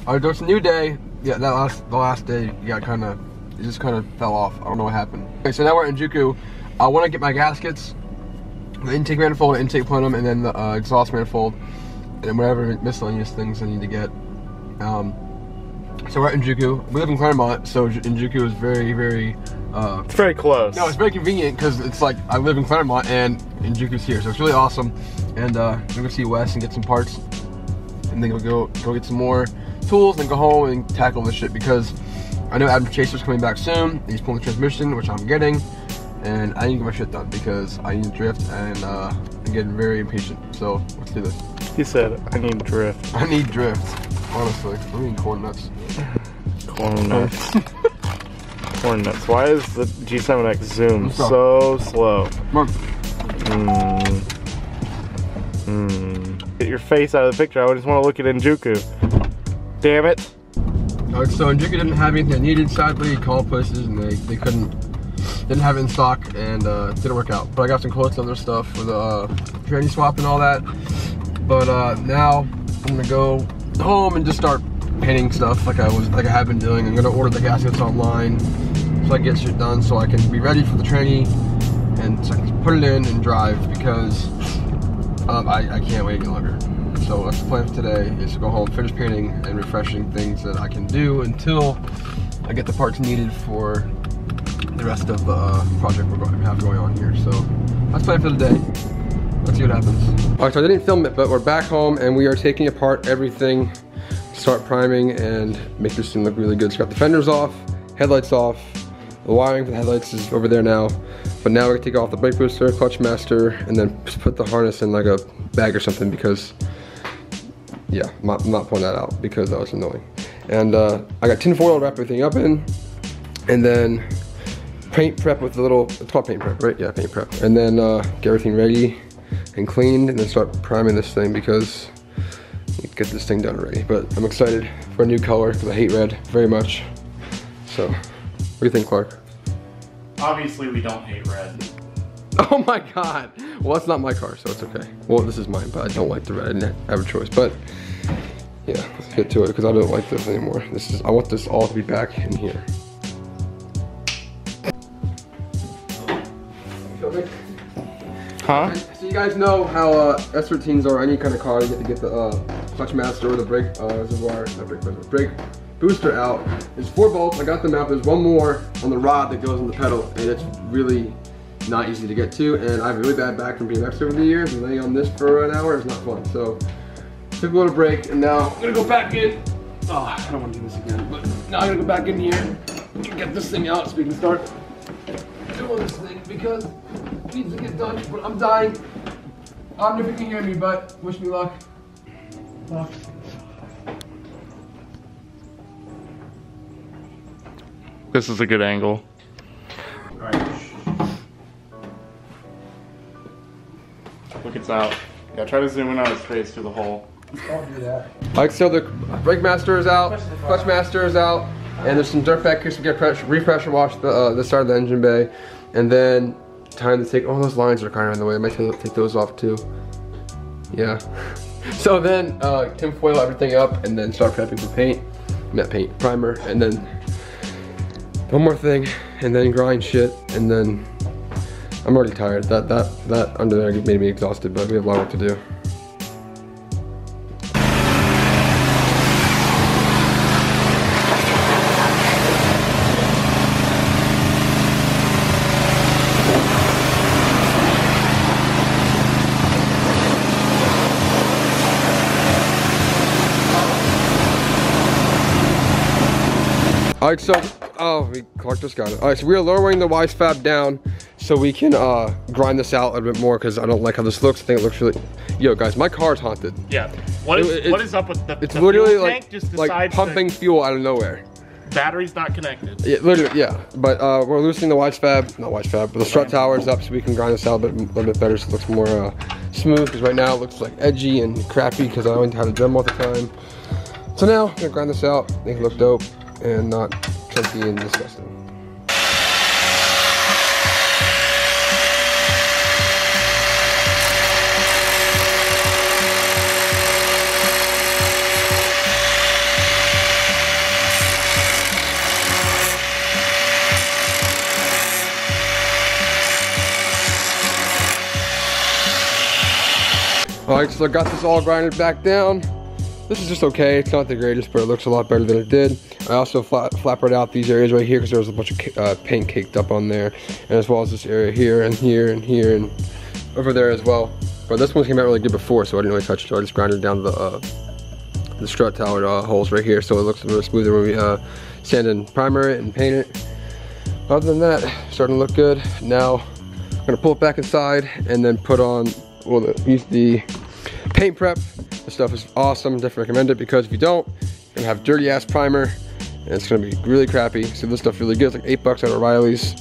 Alright, there's a new day. Yeah, the last day, it just kind of fell off. I don't know what happened. Okay, so now we're in Juku. I want to get my gaskets, the intake manifold, intake plenum, and then the exhaust manifold, and then whatever miscellaneous things I need to get. So we're in Juku. We live in Claremont, so in Juku is very it's very close. No, it's very convenient because it's like I live in Claremont and Juku's here, so it's really awesome. And we're gonna see Wes and get some parts, and then we'll go get some more tools and go home and tackle this shit because I know Adam Chaser's coming back soon. He's pulling the transmission, which I'm getting, and I need to get my shit done because I need to drift, and I'm getting very impatient. So let's do this. He said, "I need drift." I need drift. Honestly, I need corn nuts. Corn nuts. Corn nuts. Why is the G7X zoom so slow? Get your face out of the picture. I just want to look at Injuku. Damn it. Alright, so Injuku didn't have anything I needed, sadly. He called places and they didn't have it in stock, and it didn't work out. But I got some quotes on their stuff for the tranny swap and all that. But now I'm gonna go home and just start painting stuff like I have been doing. I'm gonna order the gaskets online so I can get shit done so I can be ready for the tranny and so I can put it in and drive because I can't wait any longer. So that's the plan for today, is to go home, finish painting and refreshing things that I can do until I get the parts needed for the rest of the project we have going on here. So that's the plan for the day. Let's see what happens. Alright, so I didn't film it, but we're back home and we are taking apart everything, start priming and make this thing look really good. So got the fenders off, headlights off, the wiring for the headlights is over there now. But now we're gonna take off the brake booster, clutch master, and then just put the harness in like a bag or something because, yeah, I'm not pulling that out because that was annoying. And I got tin foil to wrap everything up in, and then paint prep with the little, it's called paint prep, right? Yeah, paint prep. And then get everything ready and cleaned, and then start priming this thing because we get this thing done already. But I'm excited for a new color because I hate red very much. So, what do you think, Clark? Obviously, we don't hate red. Oh my god! Well, that's not my car, so it's okay. Well, this is mine, but I don't like the red. I didn't have a choice. But yeah, let's get to it because I don't like this anymore. I want this all to be back in here. Huh? So you guys know how S13s are any kind of car. You get to get the clutch master or the brake reservoir, not brake reservoir, brake booster out. There's 4 bolts. I got them out. There's one more on the rod that goes in the pedal, and it's really not easy to get to. And I have a really bad back from BMX over the years, and laying on this for an hour is not fun. So took a little break, and now I'm gonna go back in. Oh, I don't want to do this again, but now I'm gonna go back in here and get this thing out so we can start doing this thing because it needs to get done. But I'm dying. I don't know if you can hear me, but wish me luck. This is a good angle. Alright. Look, it's out. Yeah, try to zoom in on his face through the hole. Don't do that. Like, so the brake master is out, clutch master is out, and there's some dirt back here, so we get repressure wash the start of the engine bay, and then time to take, oh, those lines are kind of in the way. I might take those off too. Yeah. So then tin foil everything up and then start prepping for paint, not paint, primer, and then one more thing, and then grind shit, and then I'm already tired. That under there made me exhausted, but we have a lot of work to do. Alright, so, Clark just got it. Alright, so we are lowering the wise fab down so we can grind this out a little bit more because I don't like how this looks. I think it looks really, yo guys, my car is haunted. Yeah, what is up with the It's literally fuel like, tank just decides like pumping fuel out of nowhere. Battery's not connected. Yeah, literally, yeah. But we're loosening the wise fab, not wise fab, but the strut tower is up so we can grind this out a little bit better so it looks more smooth, because right now it looks like edgy and crappy because I only had a drum all the time. So now, I'm gonna grind this out, make it look dope and not chunky and disgusting. Alright, so I got this all grinded back down. This is just okay. It's not the greatest, but it looks a lot better than it did. I also flappered out these areas right here because there was a bunch of paint caked up on there, and as well as this area here and here and here and over there as well. But this one came out really good before, so I didn't really touch it. So I just grinded down the strut tower holes right here, so it looks a little smoother when we sand and primer it and paint it. Other than that, starting to look good. Now I'm gonna pull it back inside and then put on, well, use the paint prep. This stuff is awesome. Definitely recommend it, because if you don't, you're gonna have dirty ass primer and it's gonna be really crappy. So this stuff really good. It's like $8 out of Riley's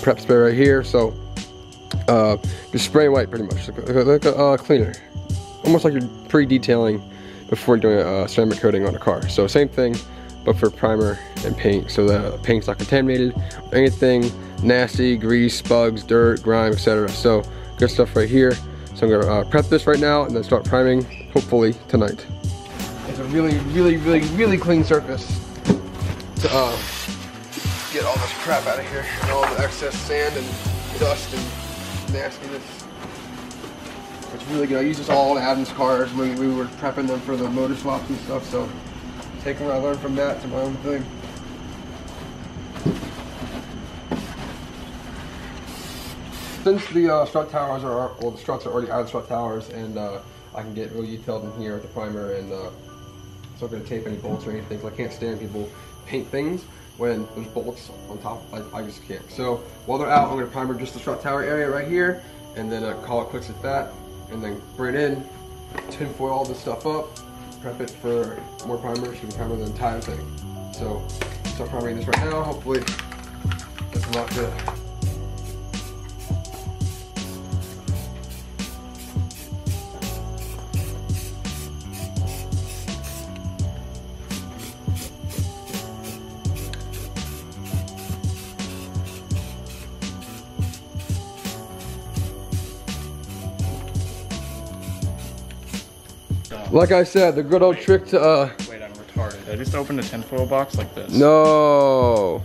prep spray right here. So just spray and white pretty much, like a cleaner, almost like you're pre-detailing before doing a ceramic coating on a car. So same thing, but for primer and paint, so the paint's not contaminated with anything nasty, grease, bugs, dirt, grime, etc. So good stuff right here. So I'm gonna prep this right now and then start priming, hopefully tonight. It's a really clean surface to get all this crap out of here and all the excess sand and dust and nastiness. It's really good. I use this all in Adam's cars when we were prepping them for the motor swaps and stuff. So taking what I learned from that to my own thing. Since the strut towers are, well, the struts are already out of strut towers, and I can get really detailed in here with the primer, and so I'm going to tape any bolts or anything, so I can't stand people paint things when there's bolts on top. I just can't. So while they're out, I'm going to primer just the strut tower area right here, and then call it quits at that, and then bring it in, tin foil all this stuff up, prep it for more primer, so we can primer the entire thing. So start primering this right now. Hopefully it's a lot good. Like I said, the good old trick to Wait, I'm retarded. I just opened a tinfoil box like this. No.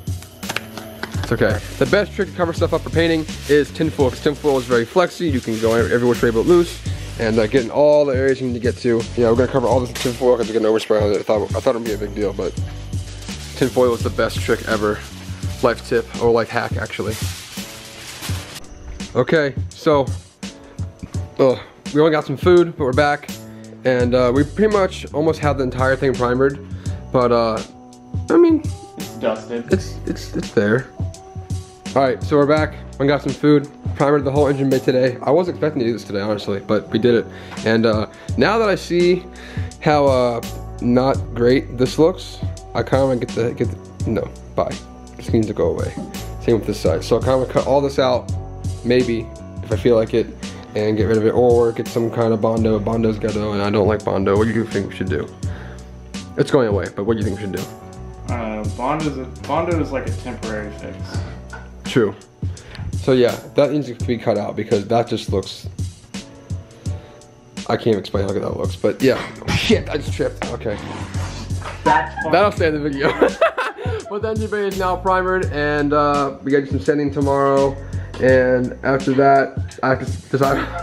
It's okay. The best trick to cover stuff up for painting is tinfoil, because tinfoil is very flexy. You can go every which way but loose, and get in all the areas you need to get to. Yeah, we're gonna cover all this in tinfoil because we're gonna overspray on it. I thought it would be a big deal, but tinfoil is the best trick ever. Life tip, or life hack actually. Okay, so we only got some food, but we're back. And we pretty much almost have the entire thing primered, but I mean, it's dusted. It's there. All right, so we're back. We got some food. Primered the whole engine bay today. I wasn't expecting to do this today, honestly, but we did it. And now that I see how not great this looks, I kind of want to get the no, bye. This needs to go away. Same with this side. So I kind of cut all this out, maybe if I feel like it, and get rid of it, or get some kind of Bondo. Bondo's got to, and I don't like Bondo. What do you think we should do? It's going away, but what do you think we should do? Bondo is like a temporary fix. True. So yeah, that needs to be cut out because that just looks, I can't even explain how good that looks, but yeah. Oh, shit, I just tripped. Okay. That'll stay in the video. But the engine bay is now primered, and we gotta do some sanding tomorrow. And after that, I have to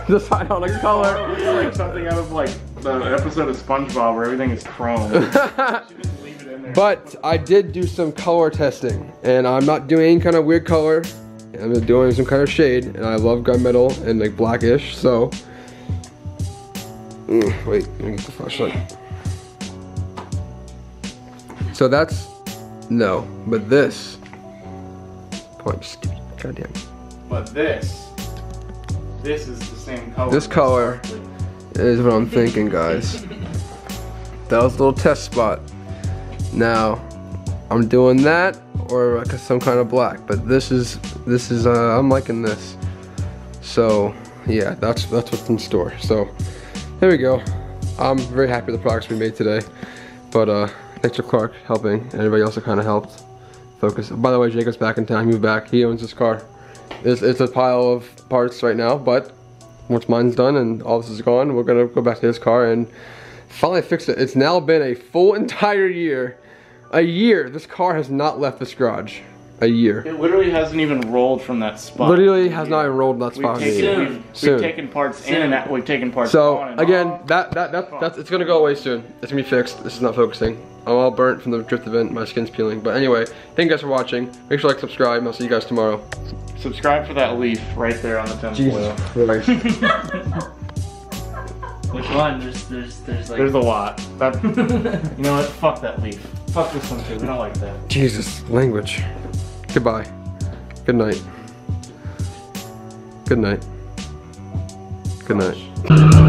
decide on a color. It's like something out of like the episode of SpongeBob where everything is chrome. Just leave it in there. But I did do some color testing, and I'm not doing any kind of weird color. I'm just doing some kind of shade, and I love gunmetal and like blackish. So, wait, let me get the flashlight. So that's no, but this. Punch, goddamn. But this is the same color. This color is what I'm thinking, guys. That was a little test spot. Now, I'm doing that or like some kind of black, but this is I'm liking this. So yeah, that's what's in store. So there we go. I'm very happy with the progress we made today. But thanks to Clark helping, and everybody else that kind of helped focus. By the way, Jacob's back in town. He moved back. He owns this car. It's a pile of parts right now, but once mine's done and all this is gone, we're gonna go back to his car and finally fix it. It's now been a full entire year. A year, this car has not left this garage. a year. It literally hasn't even rolled from that spot. Literally has not even rolled that spot. We've taken parts in and out. We've taken parts so on and again, off. that's it's gonna go away soon. It's gonna be fixed. This is not focusing. I'm all burnt from the drift event. My skin's peeling. But anyway, thank you guys for watching. Make sure to like, subscribe, and I'll see you guys tomorrow. Subscribe for that leaf right there on the tinfoil. Which one? There's like... There's a lot. That, you know what? Fuck that leaf. Fuck this one too. We don't like that. Jesus, language. Goodbye. Good night. Good night. Good night.